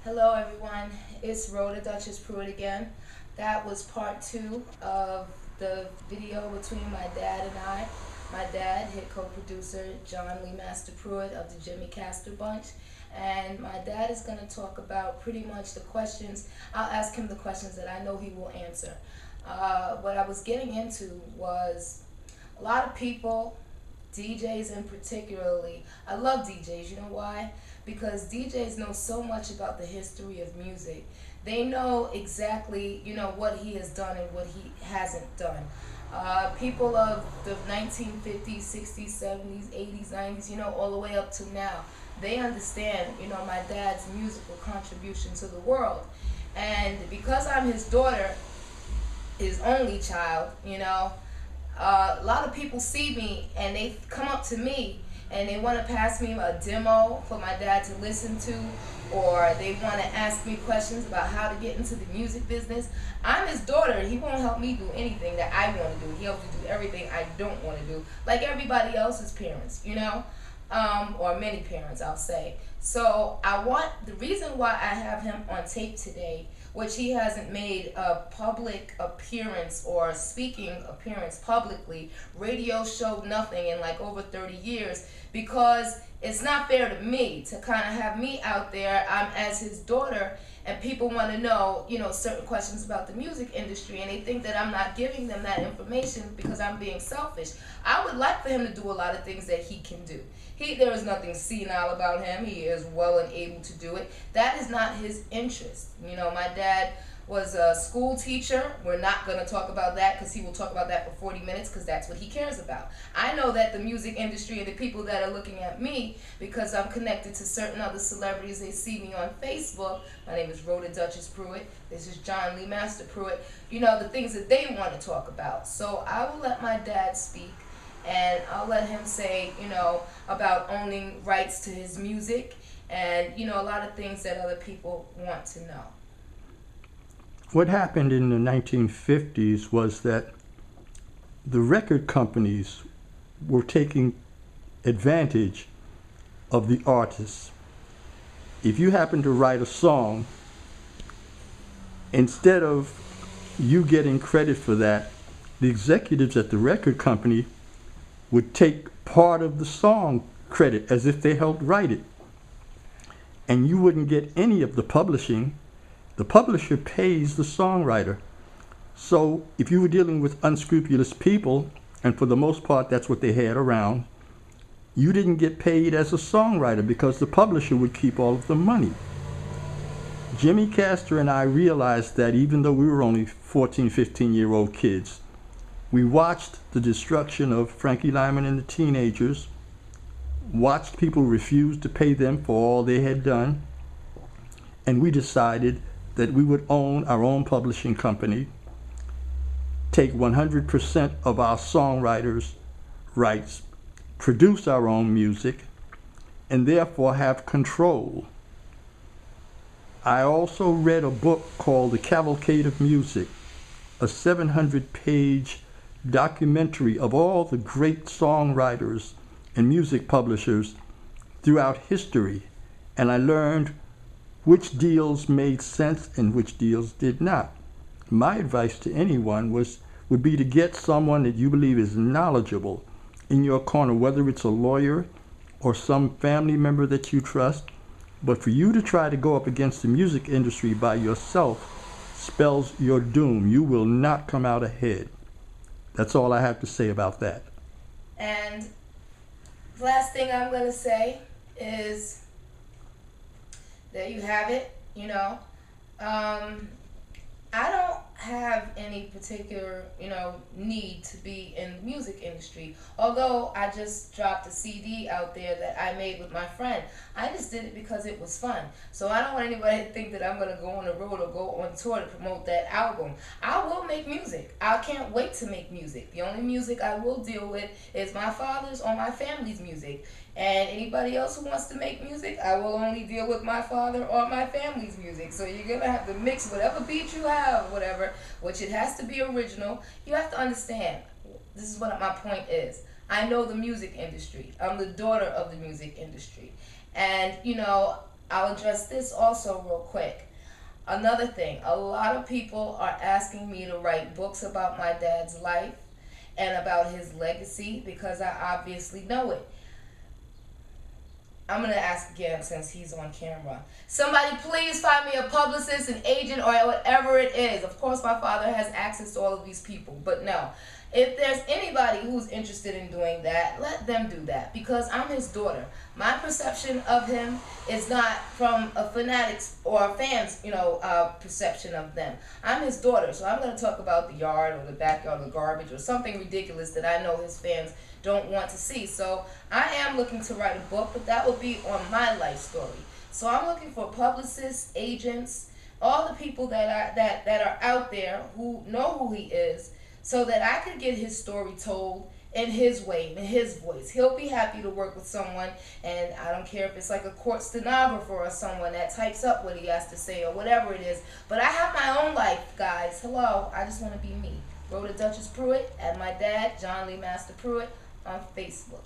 Hello everyone, it's Rhoda, Duchess Pruitt again. That was part two of the video between my dad and I. My dad, hit co-producer John Lee Master Pruitt of the Jimmy Castor Bunch. And my dad is going to talk about pretty much the questions. I'll ask him the questions that I know he will answer. What I was getting into was a lot of people, DJs in particularly. I love DJs. You know why? Because DJs know so much about the history of music. They know exactly, what he has done and what he hasn't done. People of the 1950s, 60s, 70s, 80s, 90s, all the way up to now, they understand, my dad's musical contribution to the world. And because I'm his daughter, his only child, a lot of people see me and they come up to me and they want to pass me a demo for my dad to listen to, or they want to ask me questions about how to get into the music business. I'm his daughter. He won't help me do anything that I want to do. He helps me do everything I don't want to do, like everybody else's parents, or many parents, I'll say. So the reason why I have him on tape today, which he hasn't made a public appearance or speaking appearance publicly, radio show, nothing in like over 30 years, because it's not fair to me to kind of have me out there. I'm as his daughter, and people want to know, certain questions about the music industry, and they think that I'm not giving them that information because I'm being selfish. I would like for him to do a lot of things that he can do. There is nothing senile about him. He is well and able to do it. That is not his interest. My dad was a school teacher. We're not going to talk about that because he will talk about that for 40 minutes because that's what he cares about. I know that the music industry and the people that are looking at me, because I'm connected to certain other celebrities, they see me on Facebook. My name is Rhoda Duchess Pruitt. This is John Lee Master Pruitt. The things that they want to talk about. So I will let my dad speak. And I'll let him say, about owning rights to his music and, a lot of things that other people want to know. What happened in the 1950s was that the record companies were taking advantage of the artists. If you happen to write a song, instead of you getting credit for that, the executives at the record company would take part of the song credit as if they helped write it. And you wouldn't get any of the publishing. The publisher pays the songwriter. So if you were dealing with unscrupulous people, and for the most part that's what they had around, you didn't get paid as a songwriter because the publisher would keep all of the money. Jimmy Castor and I realized that even though we were only 14, 15-year-old kids, we watched the destruction of Frankie Lyman and the Teenagers, watched people refuse to pay them for all they had done, and we decided that we would own our own publishing company, take 100% of our songwriters' rights, produce our own music, and therefore have control. I also read a book called The Cavalcade of Music, a 700-page documentary of all the great songwriters and music publishers throughout history, and I learned which deals made sense and which deals did not. My advice to anyone would be to get someone that you believe is knowledgeable in your corner, whether it's a lawyer or some family member that you trust. But for you to try to go up against the music industry by yourself spells your doom. You will not come out ahead. That's all I have to say about that. And the last thing I'm going to say is, there you have it, I don't have any particular, need to be in the music industry. Although I just dropped a CD out there that I made with my friend. I just did it because it was fun. So I don't want anybody to think that I'm going to go on the road or go on tour to promote that album. I will make music. I can't wait to make music. The only music I will deal with is my father's or my family's music. And anybody else who wants to make music, I will only deal with my father or my family's music. So you're going to have to mix whatever beat you have, whatever, which it has to be original. You have to understand, this is what my point is. I know the music industry. I'm the daughter of the music industry. And, I'll address this also real quick. Another thing, a lot of people are asking me to write books about my dad's life and about his legacy because I obviously know it. I'm going to ask again since he's on camera. Somebody please find me a publicist, an agent, or whatever it is. Of course, my father has access to all of these people, but no. If there's anybody who's interested in doing that, let them do that because I'm his daughter. My perception of him is not from a fanatic's or a fan's, perception of them. I'm his daughter, so I'm going to talk about the yard or the backyard or the garbage or something ridiculous that I know his fans don't want to see. So I am looking to write a book, but that will be on my life story. So I'm looking for publicists, agents, all the people that are out there who know who he is, so that I could get his story told in his way, in his voice. He'll be happy to work with someone, and I don't care if it's like a court stenographer or someone that types up what he has to say or whatever it is. But I have my own life, guys. Hello, I just want to be me. Rhoda Duchess Pruitt, and my dad, John Lee Master Pruitt, on Facebook.